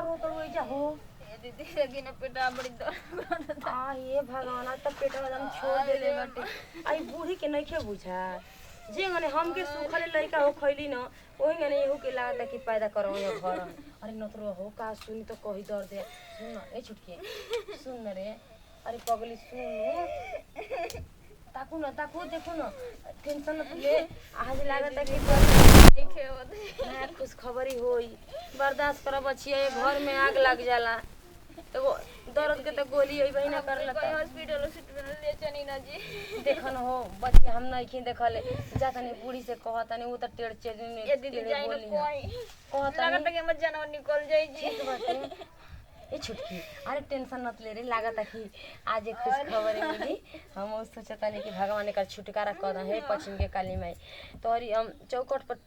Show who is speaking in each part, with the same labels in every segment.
Speaker 1: रोत रोई जा हो
Speaker 2: दीदी लेकिन पेटा बड़ी दर्द
Speaker 1: आ ये भगवान तब पेटवा एकदम छोड़ देले बाटे आई बूढ़ी के नइखे बुझा जे गने हमके सुखले लइका हो खइली न ओही गने एहू के लागता कि पैदा करो ये घर अरे नतरो हो का सुनी तो कही दर्द है सुन न ए छुटकी सुन न रे अरे पगली सुन ताकू देखो न टेंशन न ले आज लागता कि
Speaker 2: देखे होते
Speaker 1: ना खुश खबरी होई बर्दाश्त करब बचिया घर में आग लग जाला तो दर्द के तो गोली होई बहिना कर लता
Speaker 2: कोई हॉस्पिटल ले चनी ना जी
Speaker 1: देखन हो बच्चे हम नहीं देखले जा तनी बूढ़ी से कहतनी वो त टेढ़ चेढ़ में
Speaker 2: ये दीदी जाई ना कोई
Speaker 1: कहतनी
Speaker 2: लागत के मत जाना निकल जाई जी
Speaker 1: ठीक बाटे ए छुटकी अरे टेंशन मत ले रे लागत कि आज एक खुश खबर मिली हम सोचतानी कि भगवान का छुटकारा कर हे पश्चिम के काली माई तोरी हम चौकट पर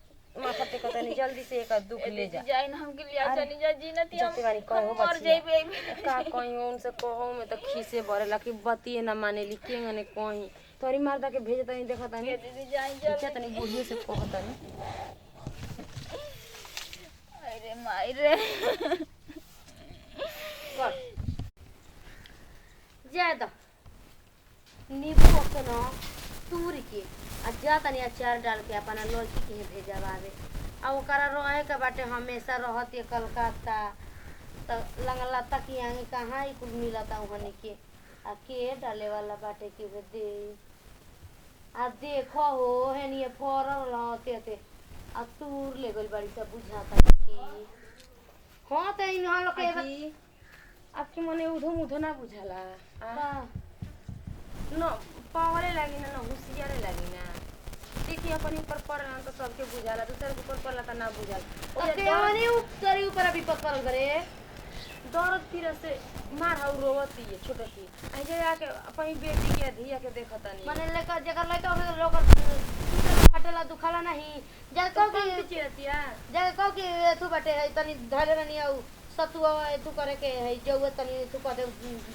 Speaker 1: माथा पे कहतनी जल्दी से एक दुख ले जा
Speaker 2: जाई ना हम के लिए चनी जा जी ना
Speaker 1: जते बारी कहो
Speaker 2: मर जाइबे
Speaker 1: का कहीं उनसे कहो में तो खीसे भरेला कि बतिए ना मानेली केंगने कहीं तोरी मर्दा के भेजतनी देखतनी
Speaker 2: दीदी जाई
Speaker 1: अच्छा तनी बूढ़ी से कहतनी
Speaker 2: अरे माई रे
Speaker 1: कर जाए तो नींबू के ना तूर के आ जा तनी अचार डाल के अपना लड़की के भेजवावे आ ओकरा रहे के बाटे हमेशा रहत ये कलकत्ता तो लंगलता की आगे कहाँ ही कुल मिलता वहनी के आ के डाले वाला बाटे के दे आ देखो हो हेन ये फरल रहते थे आ तूर ले गइल बड़ी सब बुझाता कि हाँ तो इन लोग के आपके मने उधो ना बुझाला न पावरे लागी ना होशियारे लागी ना देखिए अपन ऊपर पड़ला तो सबके बुझाला दूसरे के ऊपर पड़ला तो ना बुझाला ओके ओने ऊपर ऊपर अभी पकड़ करे दर्द फिर से मार हाउ रोवती है छोटे की ऐसे आके अपनी बेटी के धिया के देखतनी
Speaker 2: मने लेकर जगर लइका हो लोग फटला दुखाला नहीं जग को की
Speaker 1: चिरतिया
Speaker 2: जग को की तू बटे है तनी धरे नहीं आउ सतुआ तू करे के है जो तनी तू कर दे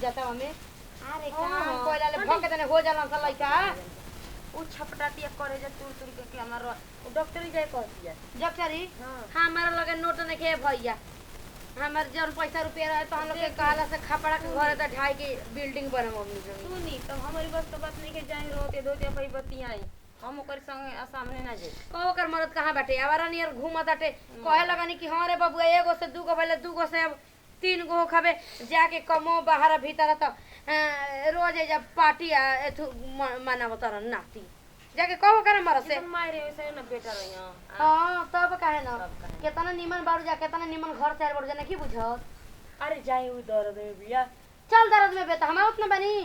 Speaker 2: जाता में अरे काम कोइला ले भके तने हो जाला स लइका
Speaker 1: उ छपटातिया करे जे तुर के हमर डॉक्टरी जाए कहतिया
Speaker 2: डॉक्टरी
Speaker 1: हां
Speaker 2: हमारा लगे नोट नहीं के भैया हमार जन पैसा रुपया रहे तो हम लोग के कहला से खपड़ा के घर त ढाई के बिल्डिंग बने मम्मी जन
Speaker 1: सुनी तो हमारी बस तो बात नहीं के जाई रोते धोते पई बतियाई हम ओकर संगे सामने ना जाई
Speaker 2: को ओकर मदद कहां बैठे आवारा नियर घूमत आटे कहे लगानी कि हां रे बबुआ एगो से दूगो भले दूगो से अब तीन गो खाबे जाके कमो बाहर भीतर तो रोज जब पार्टी एथु मनावत रह नाती जाके कहो करे मर से
Speaker 1: मारे वैसे ना बेटा रहिया
Speaker 2: हां तब काहे ना केतना निमन बारू जा केतना निमन घर चार बार जाने की बुझत
Speaker 1: अरे जाई उ दर्द में बिया
Speaker 2: चल दर्द में बेटा हम उतना बनी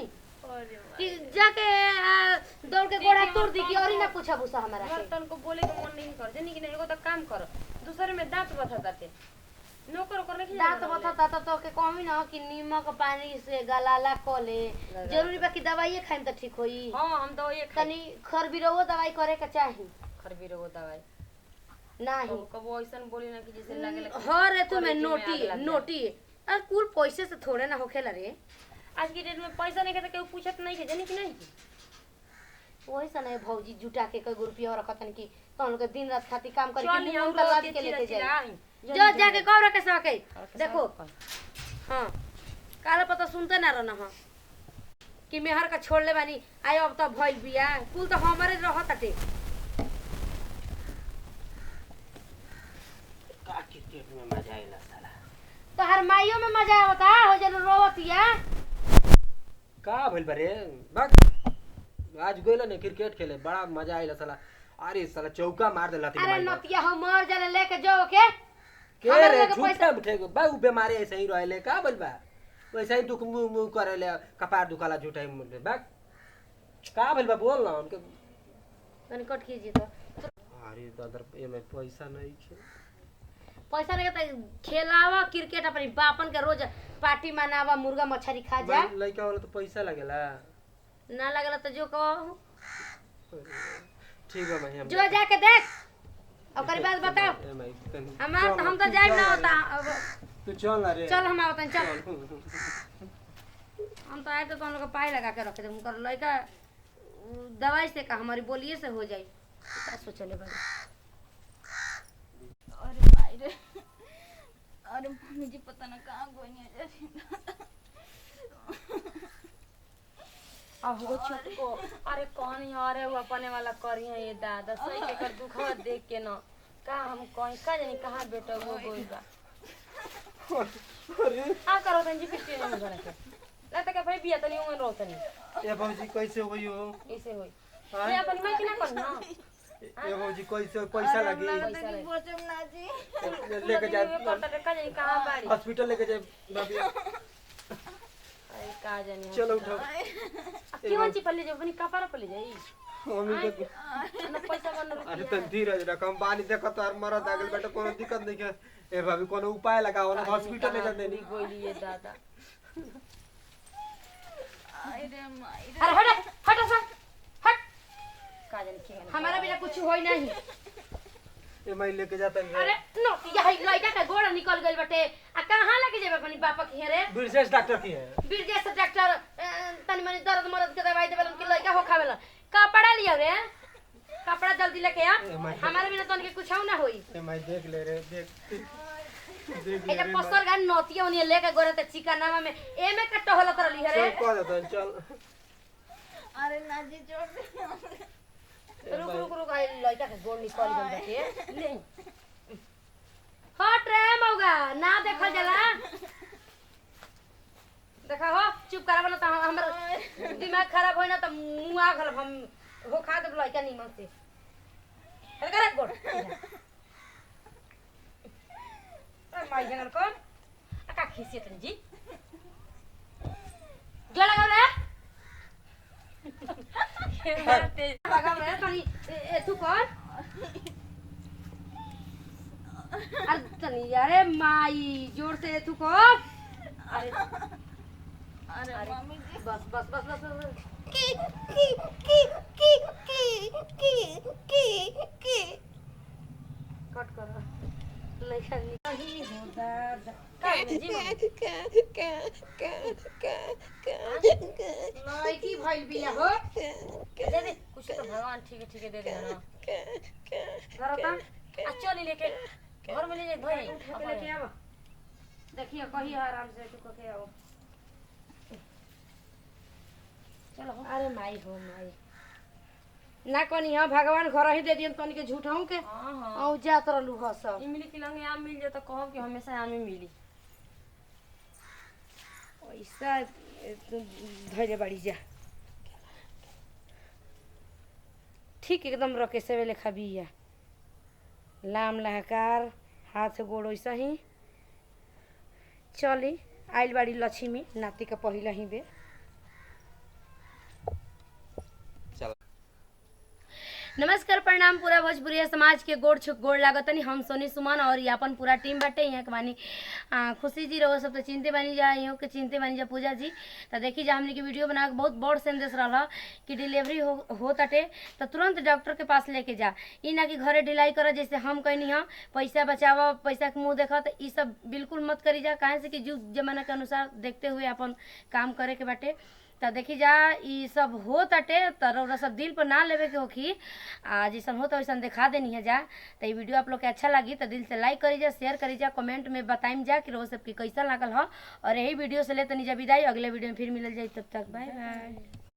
Speaker 1: अरे
Speaker 2: कि जाके दौड़ के गोड़ा तोड़ दी कि और ही ना पूछा बुसा हमारा के
Speaker 1: तन को बोले के मन नहीं कर जनी कि नहीं एगो तो काम कर दूसरे में दांत बथाते नौकर ओकर नहीं
Speaker 2: दांत बथता तो के कमी ना कि नीमक पानी से गलाला कोले जरूरी बा कि दवाई खाइम त ठीक होई
Speaker 1: हां हम तो ये
Speaker 2: तनी खरबिरवो दवाई करे के चाही
Speaker 1: खरबीरो दवाई
Speaker 2: नाही
Speaker 1: कबो ऐसन बोली ना कि जैसे लागे
Speaker 2: हर रे तुम्हें नोटी और कुल पैसे से थोड़े ना होखेला रे
Speaker 1: आज की डेट में पैसा नहीं के तो केहू पूछत नहीं के जानी कि नहीं
Speaker 2: वही से नहीं भौजी जुटा के कई रुपया रखतन कि तो लोग दिन रात खाती काम करे
Speaker 1: चल
Speaker 2: कि
Speaker 1: हम
Speaker 2: मुंह तलाश के लेके जाए
Speaker 1: जाई
Speaker 2: जो जाके कौरा के सके देखो हां काला पता सुनते ना रहना हां कि मेहर का छोड़ ले बानी आय अब तो भइल बिया कुल तो हमारे रहत अटे
Speaker 3: का क्रिकेट में मजा आइला साला
Speaker 2: तो हर माइयो में मजा आवता हो जन रोवतिया
Speaker 3: का भइल बरे बक आज गइला ने क्रिकेट खेले बड़ा मजा आइला साला अरे साला चौका मार देला ती
Speaker 2: अरे नतिया हम मर जाले लेके जाओ के
Speaker 3: के रे झूठा उठे बाऊ बीमारी ऐसे ही रहले का बोल बा वैसे ही दुख मुंह मुंह करेले कपार दुखाला झूठा मुंह बक का भइल बा बोल ना हमके
Speaker 2: तनी कट कीजिए तो
Speaker 3: अरे दादर ए में पैसा नहीं छे
Speaker 2: पैसा नहीं तो खेलावा क्रिकेट अपनी बापन के रोज पार्टी मनावा मुर्गा मछली खा जा
Speaker 3: लइका वाला तो पैसा लगेला
Speaker 2: ना लगला तो जो कहो
Speaker 3: ठीक बा भाई हम
Speaker 2: जो जाके देख और करी बात बताओ हमार तो हम तो जाइब ना होता अब
Speaker 3: तू चल ना रे
Speaker 2: चल हम आवतन चल हम तो आए तो तुम लोग पाई लगा के रख दे उनकर लड़का दवाई से का हमारी बोलिए से हो जाई क्या सोचले बड़ी
Speaker 1: अरे भाई रे
Speaker 4: अरे मम्मी जी पता ना कहाँ गई है।
Speaker 2: अब हो छुटको अरे कौन यार है वो अपने वाला करी है ये दादा सही के कर दुखवा देख के ना का हम कहीं का जानी कहाँ बेटा वो गोई बा
Speaker 3: अरे
Speaker 2: आ करो तंजी पिटे नहीं घर के ना तक भाई बिया तनी उमन रोतनी
Speaker 3: ये भौजी कैसे होई हो?
Speaker 2: ऐसे होई
Speaker 3: हाँ?
Speaker 2: मैं अपनी मां की ना करना
Speaker 3: ये भौजी कैसे पैसा लगी?
Speaker 4: लगता कि बोचम ना जी।
Speaker 3: लेके जा
Speaker 2: करता का जानी कहाँ बाड़ी
Speaker 3: हॉस्पिटल लेके जाए भाभी।
Speaker 2: अरे का जानी
Speaker 3: चलो उठो।
Speaker 2: क्यों ची पल्ले जो अपनी कपारा पल्ले जाई
Speaker 3: मम्मी के
Speaker 2: ना पैसा बन
Speaker 3: अरे
Speaker 2: रुपया
Speaker 3: तन धीरज रख, हम बानी देखो तार मरद आगल बेटा कोनो दिक्कत नहीं है। ए भाभी कोनो उपाय लगाओ ना, हॉस्पिटल ले जा देनी।
Speaker 2: गोली ये दादा
Speaker 4: अरे माई
Speaker 2: अरे हट हट सब हट का जानी की हमारा बिना कुछ होई नहीं
Speaker 3: ए मैं लेके जाता है।
Speaker 2: अरे नो ये है लइका का गोड़ा निकल गइल बटे आ कहां लेके जेबे अपनी बापा के रे
Speaker 3: विशेष डॉक्टर की है।
Speaker 2: बीर जैसे डॉक्टर तनी मनी दर्द मरद के दवाई देबे उनके लइका हो खावेला कपड़ा लिया रे कपड़ा जल्दी लेके आ हमारे बिना तो उनके कुछ ना होई
Speaker 3: ए मैं देख ले रे देख देख
Speaker 2: ए जब पसर गान नोतिया उनी लेके गोरे त चिकनामा में एमे कट होला तर ली रे
Speaker 3: चल कह देता है, चल।
Speaker 4: अरे ना जी छोड़ दे।
Speaker 2: रुक रुक रुक आई लइका के गोड़ निकल गइल बटे ले हट रे मौगा ना देखल जाला देखा हो चुप करा बना त हमर दिमाग खराब होई ना त मुआ गल हम हो खा दे लइका निमन से अरे करे गोड़ अरे माई जंगल कौन का खीसी तन जी जो लगा रे लगा रे तनी ए तू कौन अरे तनी अरे माई जोर से तू कौन अरे
Speaker 4: अरे मम्मी जी
Speaker 2: बस बस बस बस, बस। कट कर लेकिन नहीं हो दर्द का जी लड़की भइल बिया हो दे दे कुछ तो भगवान ठीक है दे दे ना घर का अच्छा ले लेके घर में ले जाए भाई उठा के लेके आओ देखिए कही आराम से तू के आओ चलो अरे माई हो माई ना कोनी हां भगवान घर ही दे दियन तनी के झूठाऊ के हां हां औ जात रहलु ह सब इमली के लंगे आम मिल जाए तो कहो कि हमेशा आम ही मिली ऐसा धैर्य बाड़ी जा ठीक एकदम रखे से लेखा बिया लाम लहकार हाथ से गोड़ ऐसा ही चली आइल बाड़ी लक्ष्मी नाती का पहिला ही बे नमस्कार प्रणाम पूरा भोजपुरिया समाज के गोड़ छुक गोड़ लागतनी हम सोनी सुमन और ये अपन पूरा टीम बटे यहाँ के बानी खुशी जी रहो सब तो चिंते बनी जा यहाँ के चिंते बनी जा पूजा जी तो देखी जा हमने की वीडियो बना के बहुत बड़ संदेश रहा कि डिलीवरी हो तटे तो तुरंत डॉक्टर के पास लेके जा ई ना कि घरे ढिलाई कर जैसे हम कहनी हाँ पैसा बचावा पैसा के मुँह देखा तो ये सब बिल्कुल मत करी जा काहे से कि युग जमाना के अनुसार देखते हुए अपन काम करे के बाटे तो देखी जा ई सब हो तटे तो रौरा सब दिल पर ना लेवे के होखी जैसन हो तो वैसन दिखा देनी है जा तो ये वीडियो आप लोग के अच्छा लगी तो दिल से लाइक करी जा शेयर करी जा कमेंट में बताइम जा कि रोज सबके कैसा लागल हो और यही वीडियो से ले तनी जा विदाई अगले वीडियो में फिर मिलल जाए तब तक बाय बाय।